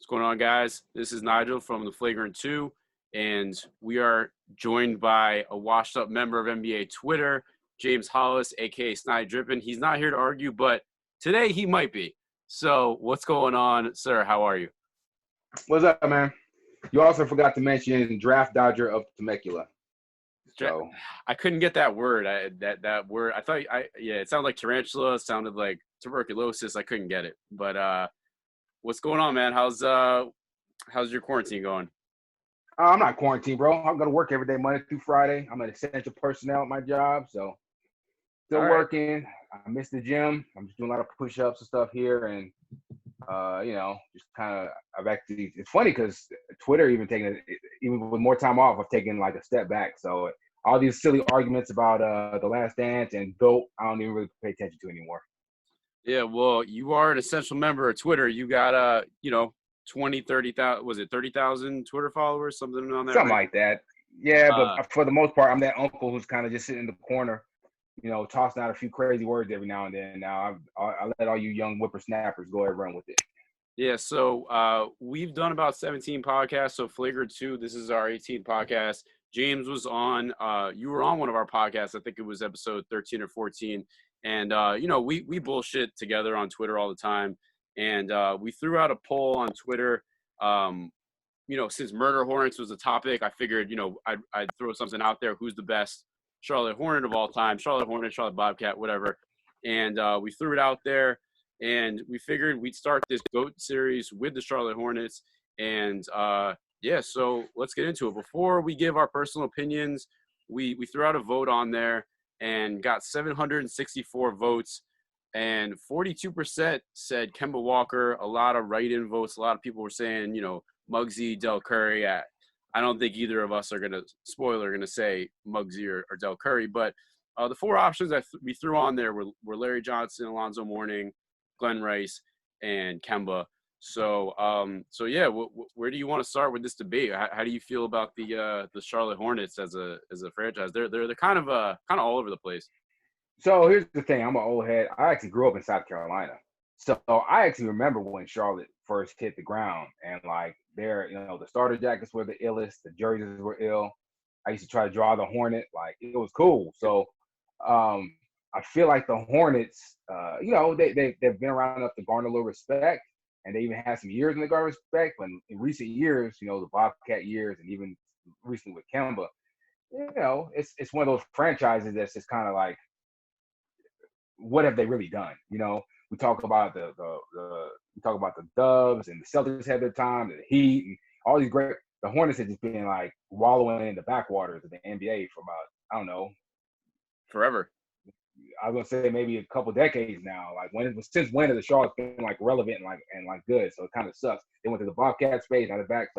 What's going on, guys? This is Nigel from the Flagrant 2, and we are joined by a washed-up member of NBA Twitter, James Hollis, a.k.a. Snide Drippin'. He's not here to argue, but today he might be. So what's going on, sir? How are you? What's up, man? You also forgot to mention Draft Dodger of Temecula. So I couldn't get that word. That word. I thought it sounded like tarantula. It sounded like tuberculosis. I couldn't get it. But what's going on, man? How's your quarantine going? I'm not quarantined, bro. I'm going to work every day, Monday through Friday. I'm an essential personnel at my job, so still working. I miss the gym. I'm just doing a lot of push-ups and stuff here, and just kind of I've actually. It's funny because Twitter even with more time off, I've taken like a step back. So all these silly arguments about the Last Dance and GOAT, I don't even really pay attention to anymore. Yeah, well, you are an essential member of Twitter. You got 20, 30,000, was it 30,000 Twitter followers, something on that? Something like that. Yeah, but for the most part, I'm that uncle who's kind of just sitting in the corner, tossing out a few crazy words every now and then. Now I let all you young whippersnappers go ahead and run with it. Yeah, so we've done about 17 podcasts. So Flagrant 2, this is our 18th podcast. James was on, you were on one of our podcasts. I think it was episode 13 or 14. And, we bullshit together on Twitter all the time. And we threw out a poll on Twitter. Since murder Hornets was a topic, I figured, I'd throw something out there. Who's the best Charlotte Hornet of all time? Charlotte Hornet, Charlotte Bobcat, whatever. And we threw it out there. And we figured we'd start this GOAT series with the Charlotte Hornets. And, so let's get into it. Before we give our personal opinions, we threw out a vote on there and got 764 votes. And 42% said Kemba Walker. A lot of write-in votes. A lot of people were saying, Muggsy, Del Curry. I don't think either of us are going to say Muggsy or Del Curry. But the four options we threw on there were Larry Johnson, Alonzo Mourning, Glenn Rice, and Kemba. So where do you want to start with this debate? How do you feel about the Charlotte Hornets as a franchise? They're kind of all over the place. So here's the thing. I'm an old head. I actually grew up in South Carolina. So I actually remember when Charlotte first hit the ground, and like the starter jackets were the illest, the jerseys were ill. I used to try to draw the Hornet, like it was cool. So I feel like the Hornets, they've been around enough to garner a little respect, and they even had some years in the garner respect. But in recent years, the Bobcat years, and even recently with Kemba, it's one of those franchises that's just kind of like, what have they really done? We talk about the Dubs and the Celtics had their time, the Heat, and all these great. The Hornets have just been like wallowing in the backwaters of the NBA for about, I don't know, forever. I was gonna say maybe a couple decades now. Like since when has the Charlotte's been like relevant and good? So it kind of sucks. They went to the Bobcat space, out of back.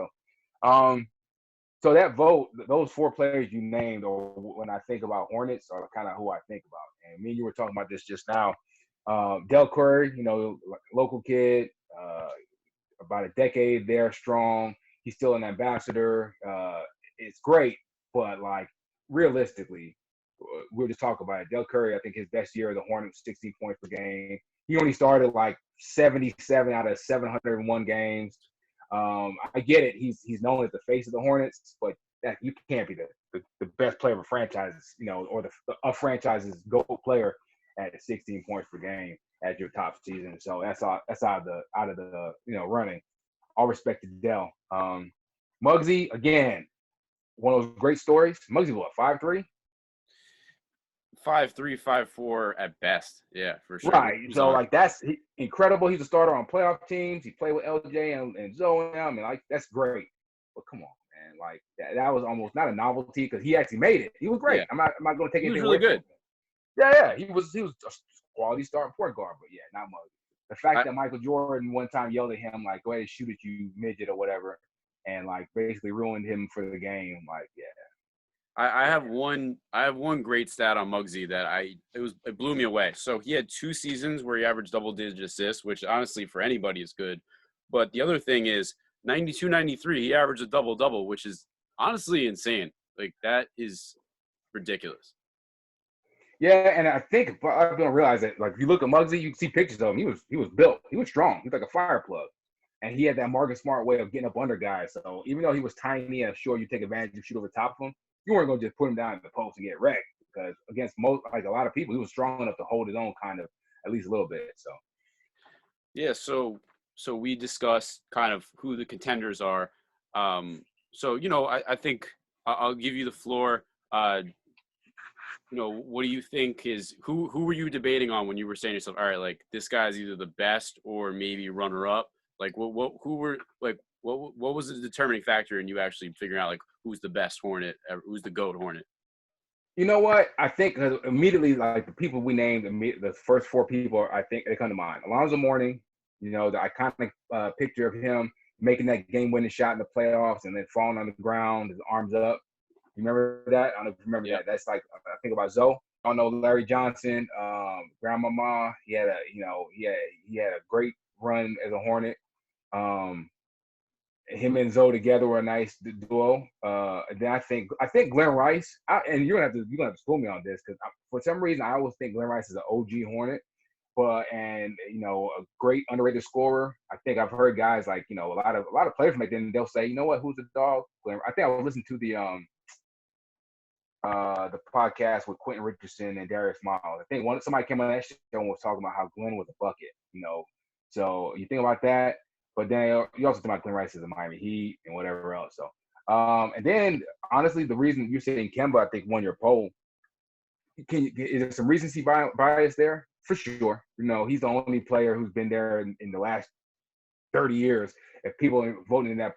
So that vote, those four players you named, or when I think about Hornets, are kind of who I think about. And me and you were talking about this just now. Del Curry, local kid, about a decade there, strong. He's still an ambassador. It's great, but like realistically, we'll just talk about it. Del Curry, I think his best year of the Hornets, 16 points per game. He only started like 77 out of 701 games. I get it. He's known as the face of the Hornets, but that you can't be the best player of a franchise, or a franchise's GOAT player at 16 points per game at your top season. So that's out of the running. All respect to Del. Muggsy, again, one of those great stories. Muggsy, what, 5'3"? 5'3", 5'4" at best. Yeah, for sure. Right. So that's incredible. He's a starter on playoff teams. He played with LJ and Zoe. I mean, like, that's great. But come on, man. Like that was almost not a novelty because he actually made it. He was great. Yeah. I'm not going to take anything away from him. Yeah. He was a quality starting point guard, but yeah, not much. The fact that Michael Jordan one time yelled at him like, "Go ahead and shoot at you, midget," or whatever, and like basically ruined him for the game. Like, yeah. I have one great stat on Muggsy that it blew me away. So he had 2 seasons where he averaged double-digit assists, which honestly for anybody is good. But the other thing is 92, 93, he averaged a double-double, which is honestly insane. Like that is ridiculous. Yeah, and I think I don't realize that. Like if you look at Muggsy, you can see pictures of him. He was built. He was strong. He was like a fire plug. And he had that Marcus Smart way of getting up under guys. So even though he was tiny and sure you take advantage and shoot over top of him, you weren't going to just put him down in the post and get wrecked, because against most, like a lot of people, he was strong enough to hold his own kind of, at least a little bit. So Yeah, so we discussed kind of who the contenders are. So I think I'll give you the floor. What do you think is who were you debating on when you were saying to yourself, all right, like this guy's either the best or maybe runner up? Like what was the determining factor in you actually figuring out like who's the best Hornet, who's the GOAT Hornet? you know what? I think immediately, like the people we named, the first four people, I think they come to mind. Alonzo Mourning, the iconic picture of him making that game-winning shot in the playoffs and then falling on the ground, his arms up. You remember that? I don't know if you remember that. That's like, I think about Zoe. I don't know, Larry Johnson, Grandmama. He had a great run as a Hornet. Him and Zoe together were a nice duo. And then I think Glenn Rice. And you're gonna have to school me on this, because for some reason I always think Glenn Rice is an OG Hornet, a great underrated scorer. I think I've heard guys like a lot of players from back then, they'll say, you know what, who's the dog? Glenn. I think I was listening to the podcast with Quentin Richardson and Darius Miles. I think somebody came on that show and was talking about how Glenn was a bucket. So you think about that. But then you also think about Glenn Rice as a Miami Heat and whatever else. So, and then honestly, the reason you're saying Kemba, I think, won your poll. Is there some recency bias there? For sure. He's the only player who's been there in the last 30 years. If people voting in that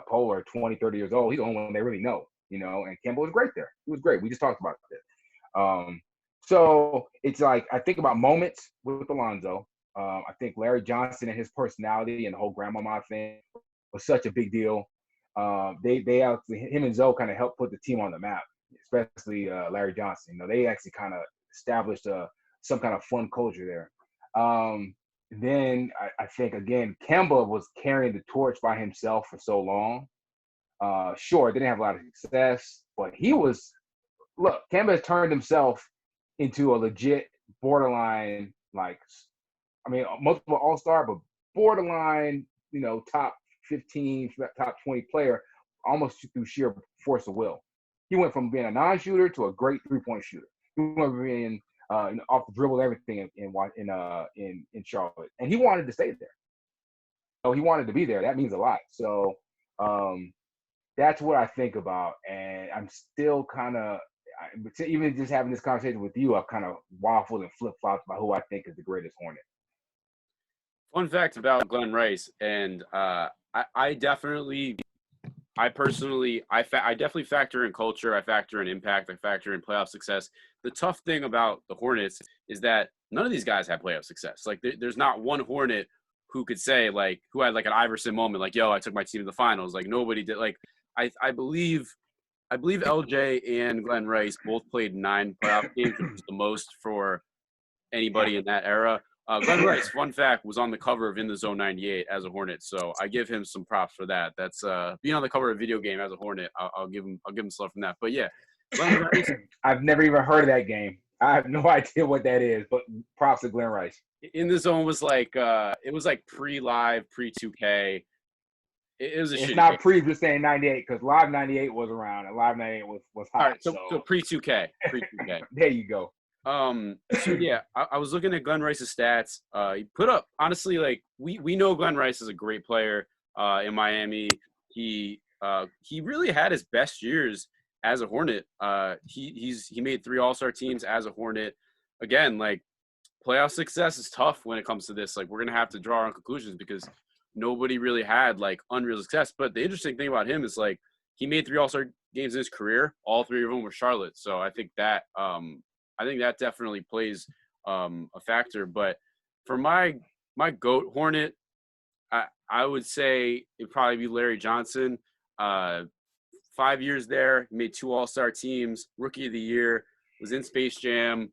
poll are 20, 30 years old, he's the only one they really know. And Kemba was great there. He was great. We just talked about this. So it's like I think about moments with Alonzo. I think Larry Johnson and his personality and the whole grandmama thing was such a big deal. Him and Zoe kind of helped put the team on the map, especially Larry Johnson. They actually kind of established some kind of fun culture there. Then I think, again, Kemba was carrying the torch by himself for so long. Sure, didn't have a lot of success, but Kemba has turned himself into a legit borderline, multiple all-star, but borderline, top 15, top 20 player, almost through sheer force of will. He went from being a non-shooter to a great three-point shooter. He went from being off the dribble, everything in Charlotte, and he wanted to stay there. So he wanted to be there. That means a lot. So that's what I think about, and I'm still kind of, even just having this conversation with you, I've kind of waffled and flip-flopped about who I think is the greatest Hornet. Fun fact about Glenn Rice, and I definitely factor in culture, I factor in impact, I factor in playoff success. The tough thing about the Hornets is that none of these guys have playoff success. Like there's not one Hornet who could say who had like an Iverson moment, like, yo, I took my team to the finals. Like nobody did. Like I believe LJ and Glenn Rice both played 9 playoff games, which was the most for anybody in that era. Glenn Rice, fun fact, was on the cover of In the Zone 98 as a Hornet, so I give him some props for that. That's being on the cover of a video game as a Hornet. I'll give him stuff from that. But yeah, Glenn Rice. I've never even heard of that game. I have no idea what that is, but props to Glenn Rice. In the Zone was it was like pre-live, pre-2K. It was it's not pre, just saying 98, because Live 98 was around, and Live 98 was hot. All right, so pre-2K. There you go. So yeah, I was looking at Glenn Rice's stats. He put up, honestly, we know Glenn Rice is a great player in Miami. He really had his best years as a Hornet. He made 3 All-Star teams as a Hornet. Again, playoff success is tough when it comes to this. We're gonna have to draw our own conclusions because nobody really had unreal success. But the interesting thing about him is he made 3 All-Star games in his career. All 3 of them were Charlotte. So I think that definitely plays a factor. But for my GOAT Hornet, I would say it'd probably be Larry Johnson. 5 years there, he made 2 All-Star teams, Rookie of the Year, was in Space Jam.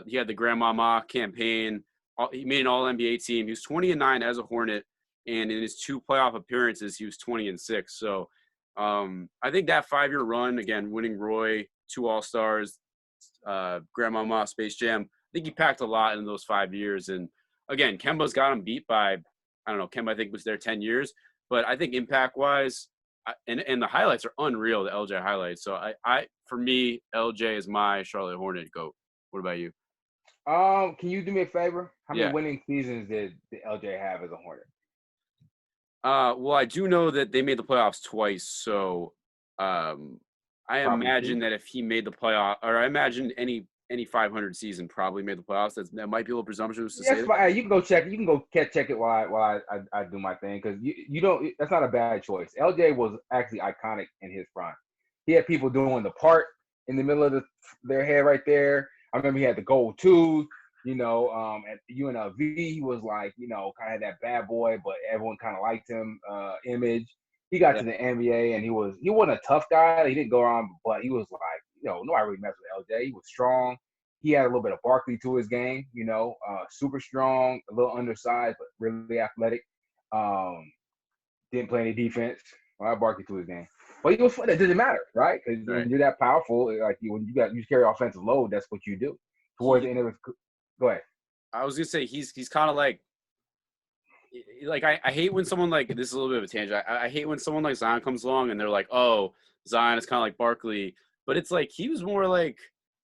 He had the Grandmama campaign. He made an All-NBA team. He was 20-9 as a Hornet, and in his 2 playoff appearances, he was 20-6. So I think that 5-year run, again, winning Roy, 2 All-Stars, Grandmama, Space Jam, I think he packed a lot in those 5 years. And again, Kemba's got him beat by, I don't know, Kemba I think was there 10 years, but I think impact wise, and the highlights are unreal, the LJ highlights. So for me, LJ is my Charlotte Hornet GOAT. What about you? Can you do me a favor? How many Yeah. winning seasons did the LJ have as a Hornet? Well, I do know that they made the playoffs twice, so I Probably imagine two. that if he made the playoff, or I imagine any 500 season probably made the playoffs. That might be a little presumptuous to say Yes, that. fine. You can go check. You can go check it while I do my thing because you don't. That's not a bad choice. LJ was actually iconic in his prime. He had people doing the part in the middle of their head right there. I remember he had the gold tooth. At UNLV, he was like, kind of that bad boy, but everyone kind of liked him. Image. He got Yeah, to the NBA and he wasn't a tough guy. He didn't go around, but he was like, nobody really messed with LJ. He was strong. He had a little bit of Barkley to his game, super strong, a little undersized, but really athletic. Didn't play any defense. I had Barkley to his game. But he was fun. It doesn't matter, right? Because when right. you're that powerful, like when you carry offensive load, that's what you do. Towards the end of his, go ahead. I was gonna say he's kind of like I hate when someone like this is a little bit of a tangent. I hate when someone like Zion comes along and they're like, oh, Zion is kind of like Barkley, but it's like he was more like,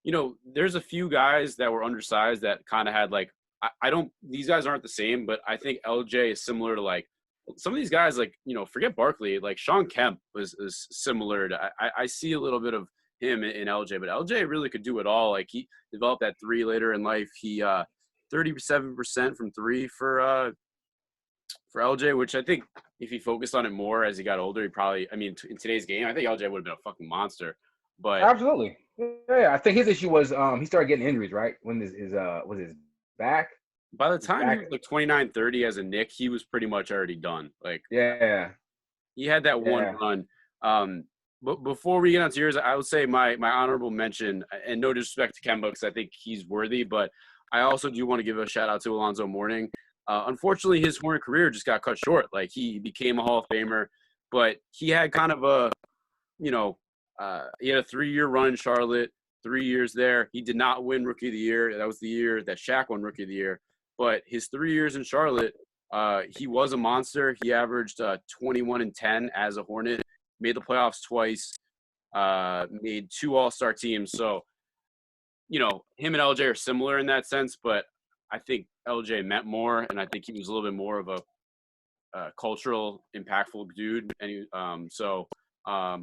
there's a few guys that were undersized that kind of had like I don't these guys aren't the same, but I think LJ is similar to like some of these guys like forget Barkley, like Sean Kemp is similar to I see a little bit of him in LJ, but LJ really could do it all. Like he developed that three later in life. He 37% from three for LJ, which I think if he focused on it more as he got older, he probably, I mean, in today's game, I think LJ would have been a fucking monster. But Absolutely. Yeah, I think his issue was he started getting injuries, right? When was his back? by the His time he back. was like 29, 30 as a Knick, he was pretty much already done. Like Yeah. he had that one Yeah. run. But before we get on to yours, I would say my honorable mention, and no disrespect to Kemba because I think he's worthy, but I also do want to give a shout out to Alonzo Mourning. Unfortunately, his Hornet career just got cut short. Like he became a Hall of Famer, but he had kind of a, he had a 3-year run in Charlotte, 3 years there. He did not win Rookie of the Year. That was the year that Shaq won Rookie of the Year. But his 3 years in Charlotte, he was a monster. He averaged 21 and 10 as a Hornet, made the playoffs twice, made 2 All-Star teams. So, him and LJ are similar in that sense, but I think LJ meant more, and I think he was a little bit more of a cultural, impactful dude. And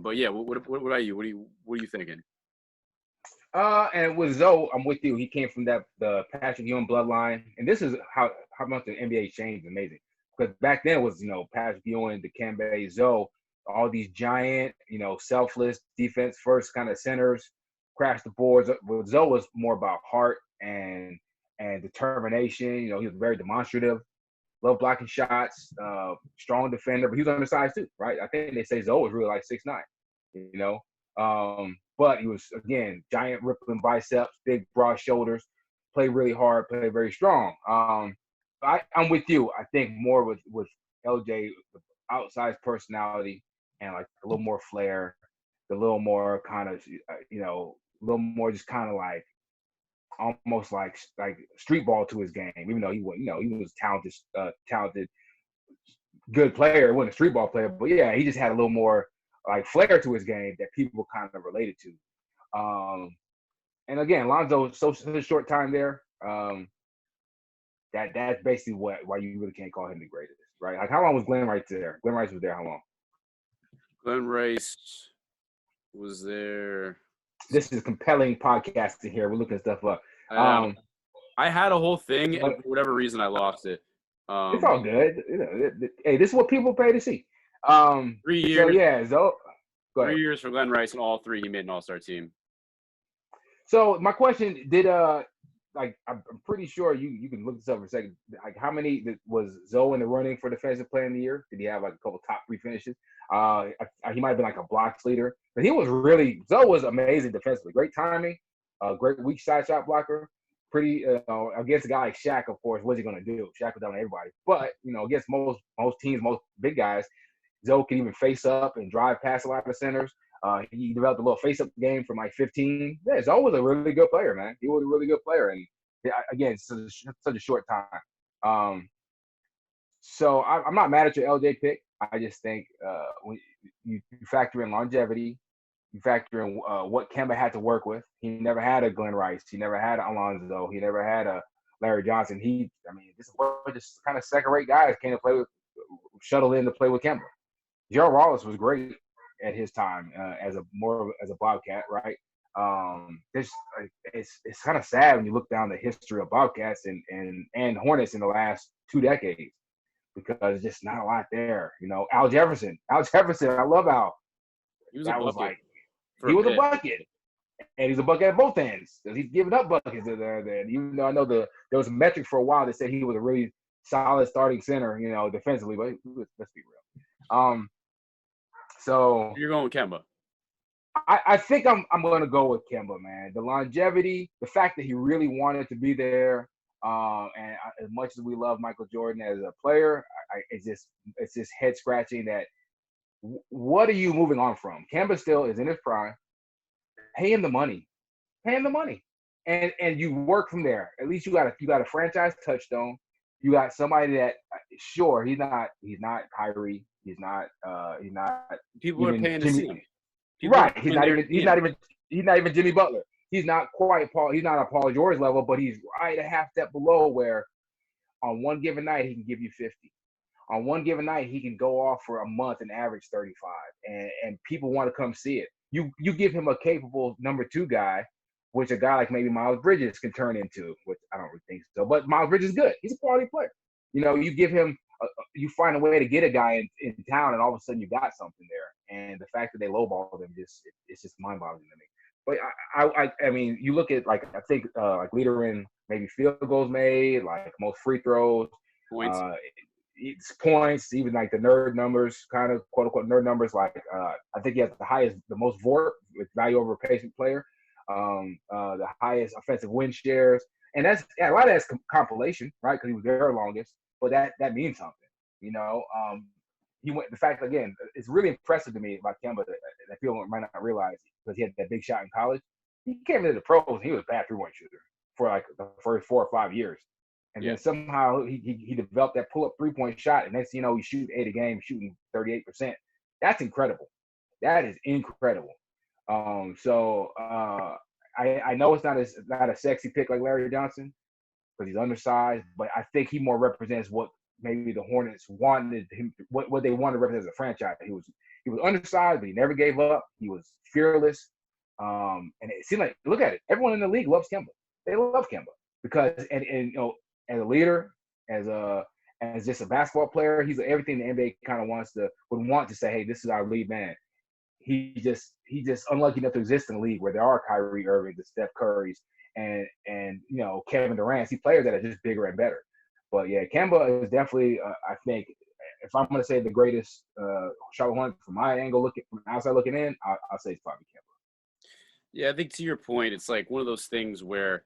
but yeah, what about you? What are you thinking? And with Zoe, I'm with you. He came from the Patrick Ewing bloodline, and this is how much the NBA changed. Amazing, because back then it was Patrick Ewing, Kemba, Zoe, all these giant, selfless defense first kind of centers, crash the boards. With Zoe was more about heart and determination. He was very demonstrative, love blocking shots, strong defender, but he was undersized too, right? I think they say Zoe was really like 6'9", but he was, again, giant rippling biceps, big broad shoulders, played really hard, played very strong. I'm with you. I think more with LJ, outsized personality and like a little more flair, a little more kind of, a little more just kind of like almost like street ball to his game, even though he was talented, good player. He wasn't a street ball player, but yeah, he just had a little more like flair to his game that people kind of related to. And again, Lonzo, such a short time there. That's basically why you really can't call him the greatest, right? Like how long was Glenn Rice there? Glenn Rice was there how long? Glenn Rice was there. This is compelling podcasting here. We're looking stuff up. I had a whole thing, and for whatever reason, I lost it. It's all good. Hey, this is what people pay to see. 3 years. So yeah, go ahead. 3 years for Glenn Rice, and all 3 he made an All-Star team. So my question, did I'm pretty sure you can look this up for a second. Like how many was Zoe in the running for defensive player of the year? Did he have like a couple top 3 finishes? He might have been like a blocks leader, but Zoe was amazing defensively. Great timing, great weak side shot blocker. Pretty against a guy like Shaq, of course, what's he gonna do? Shaq was down on everybody. But against most teams, most big guys, Zoe can even face up and drive past a lot of centers. He developed a little face-up game from like 15. Yeah, Zoe was a really good player, man. He was a really good player, and again, such a short time. So I'm not mad at your LJ pick. I just think when you factor in longevity, you factor in what Kemba had to work with. He never had a Glenn Rice. He never had an Alonzo. He never had a Larry Johnson. Just kind of second-rate guys came to play with, shuttle in to play with Kemba. Gerald Wallace was great at his time as a Bobcat, right? It's kind of sad when you look down the history of Bobcats and Hornets in the last 2 decades because there's just not a lot there. Al Jefferson, I love Al. He was a bucket. He was a bucket. And he's a bucket at both ends. He's giving up buckets at the other end. Even though I know there was a metric for a while that said he was a really solid starting center, defensively, but let's be real. So you're going with Kemba. I think I'm going to go with Kemba, man. The longevity, the fact that he really wanted to be there, and as much as we love Michael Jordan as a player, it's just head scratching that. What are you moving on from? Kemba still is in his prime. Pay him the money, and you work from there. At least you got a franchise touchstone. You got somebody that, sure, he's not Kyrie. He's not. People are paying to see him. Right. He's not even Jimmy Butler. He's not quite Paul. He's not a Paul George level, but he's right a half step below where on one given night he can give you 50. On one given night he can go off for a month and average 35, and people want to come see it. You give him a capable number 2 guy, which a guy like maybe Miles Bridges can turn into, which I don't really think so. But Miles Bridges is good. He's a quality player. You give him, you find a way to get a guy in town, and all of a sudden you got something there. And the fact that they lowballed him, it's just mind-boggling to me. But I mean, you look at like leader in maybe field goals made, like most free throws, points. It's points, even like the nerd numbers, kind of quote unquote nerd numbers. Like I think he has the most VORP with value over replacement player, the highest offensive win shares, and a lot of that's compilation, right? Because he was there longest, but that means something, He went. The fact again, it's really impressive to me about Kemba that people might not realize because he had that big shot in college. He came into the pros and he was a bad 3-point shooter for like the first 4 or 5 years. And then somehow he developed that pull-up 3-point shot, and next thing you know, he's shooting 8 a game, shooting 38%. That's incredible. That is incredible. I know it's not a sexy pick like Larry Johnson because he's undersized, but I think he more represents what maybe the Hornets wanted him, what they wanted to represent as a franchise. He was undersized, but he never gave up. He was fearless, and it seemed like, look at it, everyone in the league loves Kemba. They love Kemba because as a leader, as just a basketball player, he's everything the NBA kind of would want to say, hey, this is our lead man. He's just unlucky enough to exist in a league where there are Kyrie Irving, the Steph Currys, and Kevin Durant. See players that are just bigger and better. But yeah, Kemba is definitely I think if I'm going to say the greatest Charlotte Hornets from my angle, from outside looking in, I'll say it's probably Kemba. Yeah, I think to your point, it's like one of those things where,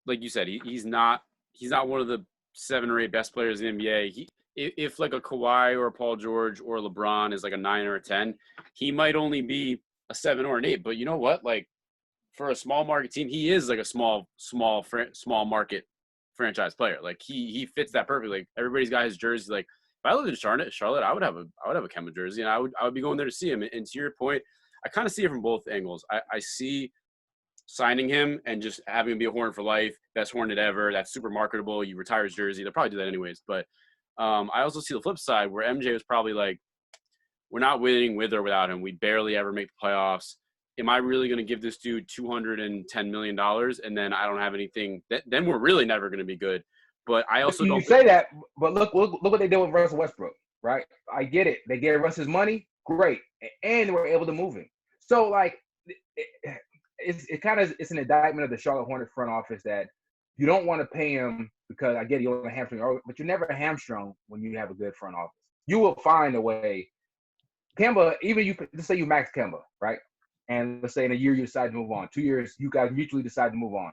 like you said, he's not one of the 7 or 8 best players in the NBA. If like a Kawhi or a Paul George or a LeBron is like a 9 or a 10, he might only be a 7 or an 8. But you know what? Like for a small market team, he is like a small market franchise player. Like he fits that perfectly. Like everybody's got his jersey. Like if I lived in Charlotte, I would have a Kemba jersey, and I would be going there to see him. And to your point, I kind of see it from both angles. I see signing him and just having him be a Hornet for life, best Hornet ever. That's super marketable. You retire his jersey. They'll probably do that anyways. But I also see the flip side where MJ was probably like, we're not winning with or without him. We barely ever make the playoffs. Am I really going to give this dude $210 million and then I don't have anything? Then we're really never going to be good. But I also don't say that. But look what they did with Russell Westbrook, right? I get it. They gave Russ his money, great, and they were able to move him. So like, it's an indictment of the Charlotte Hornets front office that you don't want to pay him because I get it, you're on a hamstring, but you're never hamstrung when you have a good front office. You will find a way. Kemba, let's say you max Kemba, right? And let's say in a year you decide to move on. 2 years, you guys mutually decide to move on.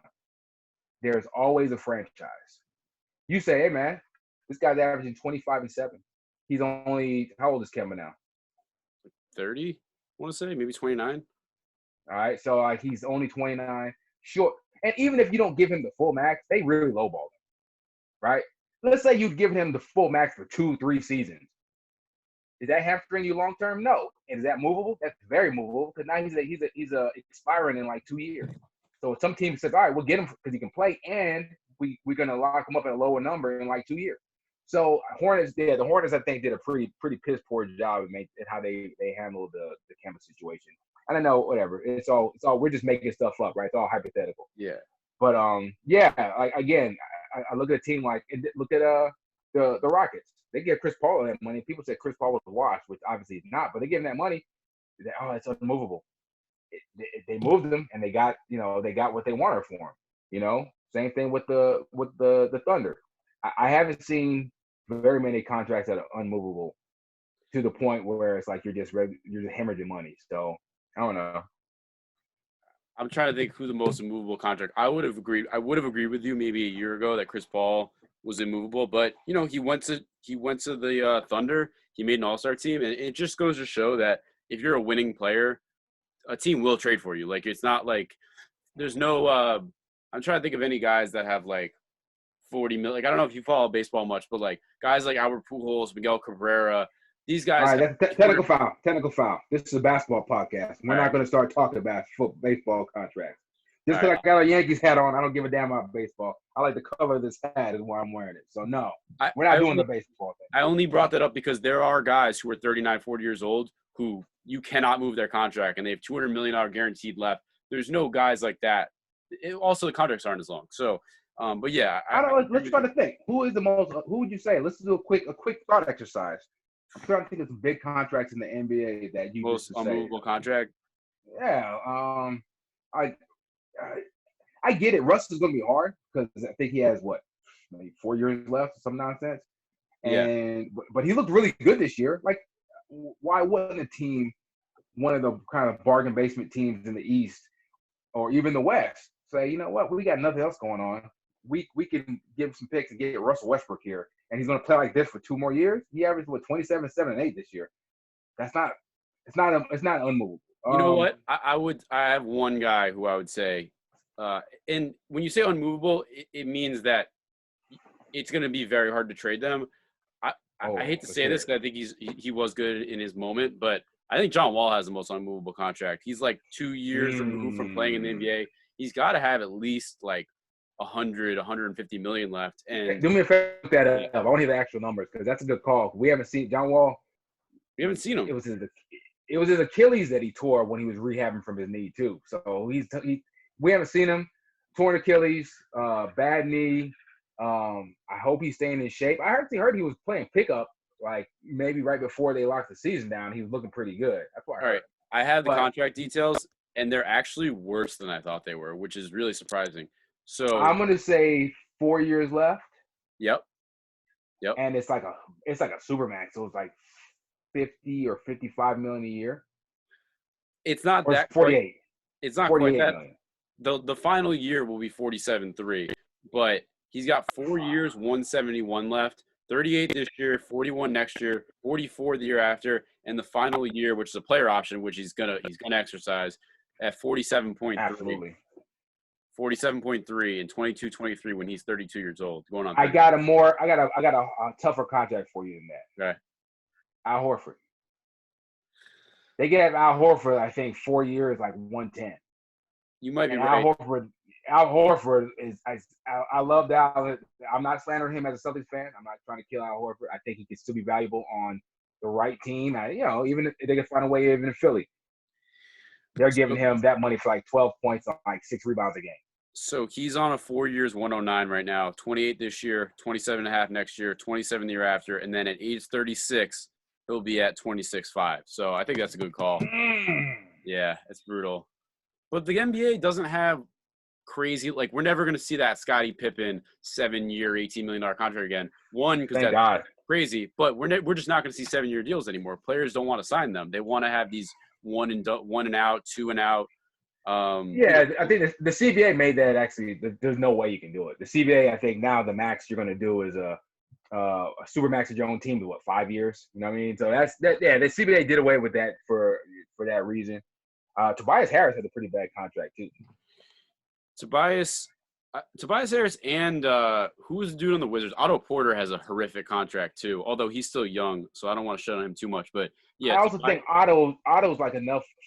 There's always a franchise. You say, hey man, this guy's averaging 25 and 7. He's only, how old is Kemba now? 30, I want to say, maybe 29. All right, so like he's only 29. Sure. And even if you don't give him the full max, they really lowball him, right? let's say you'd given him the full max for 2-3 seasons. Is that hamstring you long term? No. And is that movable? That's very movable because now he's expiring in like 2 years. So some teams said, all right, we'll get him because he can play, and we're gonna lock him up at a lower number in like 2 years. So the Hornets I think did a pretty piss poor job in how they handled the Kemba situation. I don't know, whatever. It's all we're just making stuff up, right? It's all hypothetical. Yeah. But like again, I look at a team like look at the Rockets. They give Chris Paul that money. People said Chris Paul was washed, which obviously is not. But they give him that money. It's unmovable. They moved him, and they got what they wanted for him. Same thing with the Thunder. I haven't seen very many contracts that are unmovable to the point where it's like you're just hemorrhaging money. So I don't know. I'm trying to think who the most immovable contract. I would have agreed with you maybe a year ago that Chris Paul was immovable, but he went to the Thunder. He made an All-Star team, and it just goes to show that if you're a winning player, a team will trade for you. Like, it's not like there's no. I'm trying to think of any guys that have like 40 million. Like, I don't know if you follow baseball much, but like guys like Albert Pujols, Miguel Cabrera, these guys. All right, that's technical foul. Technical foul. This is a basketball podcast. We're not going to start talking about baseball contracts. Just because I got a Yankees hat on, I don't give a damn about baseball. I like the color of this hat is why I'm wearing it. So, no, we're not doing the baseball thing. I only brought that up because there are guys who are 39, 40 years old who you cannot move their contract, and they have $200 million guaranteed left. There's no guys like that. Also, the contracts aren't as long. So, but yeah. Let's try to think. Who would you say? Let's do a quick thought exercise. I'm trying to think of some big contracts in the NBA that you most unmovable contract. Yeah. I get it. Russ is going to be hard because I think he has maybe 4 years left or some nonsense. But he looked really good this year. Like, why wouldn't a team, one of the kind of bargain basement teams in the East or even the West, say, you know what, we got nothing else going on. We can give some picks and get Russell Westbrook here, and he's going to play like this for 2 more years. He averaged 27, 7, and 8 this year. It's not unmovable. You know what? I have one guy who I would say, and when you say unmovable, it means that it's going to be very hard to trade them. I hate to say this because I think he was good in his moment, but I think John Wall has the most unmovable contract. He's like 2 years removed from playing in the NBA. He's got to have at least like 150 million left. And do me a favor, look that up. I want to hear the actual numbers because that's a good call. We haven't seen John Wall. We haven't seen him. It was his Achilles that he tore when he was rehabbing from his knee too. So we haven't seen him. Torn Achilles, bad knee. I hope he's staying in shape. I heard he was playing pickup like maybe right before they locked the season down. He was looking pretty good. That's why. All right, I have the contract details, and they're actually worse than I thought they were, which is really surprising. So I'm gonna say 4 years left. Yep. And it's like a supermax. So it's like 50 or 55 million a year. It's not that 48. It's not 48 quite that. Million. The final year will be 47.3, but he's got 4 years, 171 left, 38 this year, 41 next year, 44 the year after, and the final year, which is a player option, which he's gonna exercise at 47.3. Absolutely. 47.3 in 22-23 when he's 32 years old. Going on. I got a tougher contract for you than that. Okay. Al Horford. They gave Al Horford, I think, 4 years, like 110. You might be right. Al Horford is. I love Al. I'm not slandering him as a Celtics fan. I'm not trying to kill Al Horford. I think he can still be valuable on the right team. Even if they can find a way, even in Philly, they're giving him that money for like 12 points on like 6 rebounds a game. So he's on a 4 years, 109 right now. 28 this year, 27.5 next year, 27 the year after, and then at age 36, he'll be at 26.5. So I think that's a good call. Yeah, it's brutal. But the NBA doesn't have crazy, like, we're never going to see that Scottie Pippen 7-year, $18 million contract again. One, because that's crazy, but we're just not going to see 7-year deals anymore. Players don't want to sign them. They want to have these one and out, 2 and out. I think the CBA made that actually. There's no way you can do it. The CBA, I think now the max you're going to do is a super max of your own team to 5 years. You know what I mean? So that's that. Yeah, the CBA did away with that for that reason. Tobias Harris had a pretty bad contract too. Tobias, Tobias Harris and who was the dude on the Wizards? Otto Porter has a horrific contract too, although he's still young, so I don't want to shut on him too much. But yeah, I also think Otto's like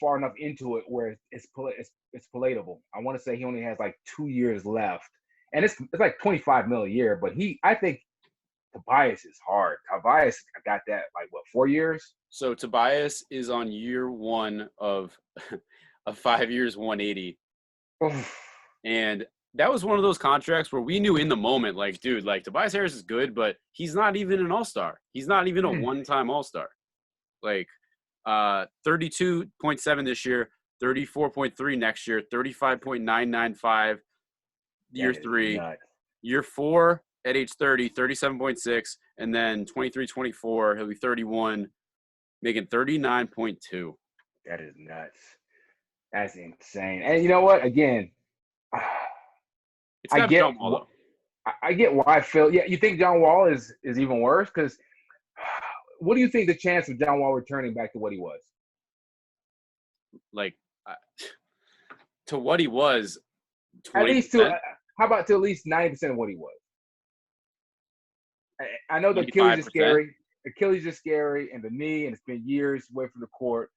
far enough into it where it's palatable. I want to say he only has like 2 years left, and it's like 25 mil a year. But I think Tobias is hard. Tobias got that like what 4 years? So Tobias is on year one of 5 years, 180, and that was one of those contracts where we knew in the moment, like, dude, like Tobias Harris is good, but he's not even an all-star. He's not even a one-time all-star. Like 32.7 this year, 34.3 next year, 35.995 year 3, nuts. year 4 at age 30, 37.6, and then 23-24, he'll be 31, making 39.2. That is nuts. That's insane. And you know what? Again, I get why Phil. Yeah, you think John Wall is even worse? Because what do you think the chance of John Wall returning back to what he was? Like to what he was. 20%? At least to how about to at least 90% of what he was? I know the Achilles is scary. Achilles is scary, and the knee, and it's been years away from the court.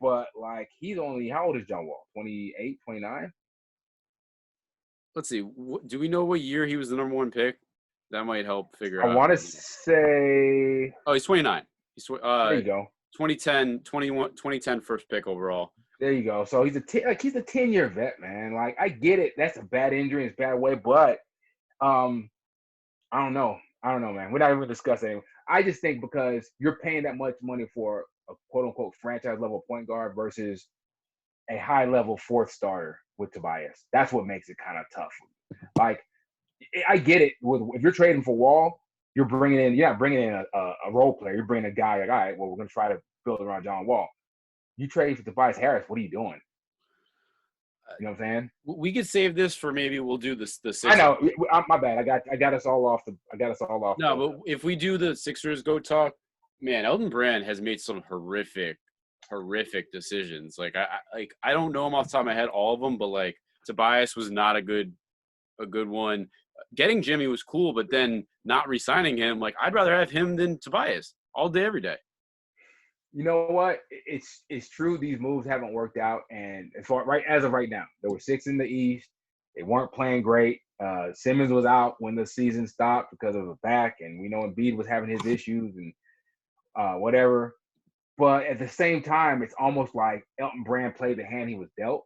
But like he's only how old is John Wall? 28, 29? Let's see. Do we know what year he was the number 1 pick? That might help figure out. I want to say. Oh, he's 29. There you go. 2010 first pick overall. There you go. So he's a 10-year vet, man. Like I get it. That's a bad injury. It's a bad way, but I don't know. Man. We're not even discussing it. I just think because you're paying that much money for a quote unquote franchise level point guard versus a high level fourth starter with Tobias. That's what makes it kind of tough. Like, I get it. If you're trading for Wall, you're not bringing in a role player. You're bringing a guy like, all right, well, we're going to try to build around John Wall. You trade for Tobias Harris, what are you doing? You know what I'm saying? We could save this for maybe we'll do the Sixers. I know. My bad. I got us all off. No, but if we do the Sixers go talk, man, Elton Brand has made some horrific decisions. Like I don't know him off the top of my head, all of them, but like Tobias was not a good one. Getting Jimmy was cool, but then not re-signing him, like I'd rather have him than Tobias all day, every day. You know what? It's true. These moves haven't worked out, and as of right now, there were 6 in the East. They weren't playing great. Simmons was out when the season stopped because of a back, and we know Embiid was having his issues and whatever. But at the same time, it's almost like Elton Brand played the hand he was dealt.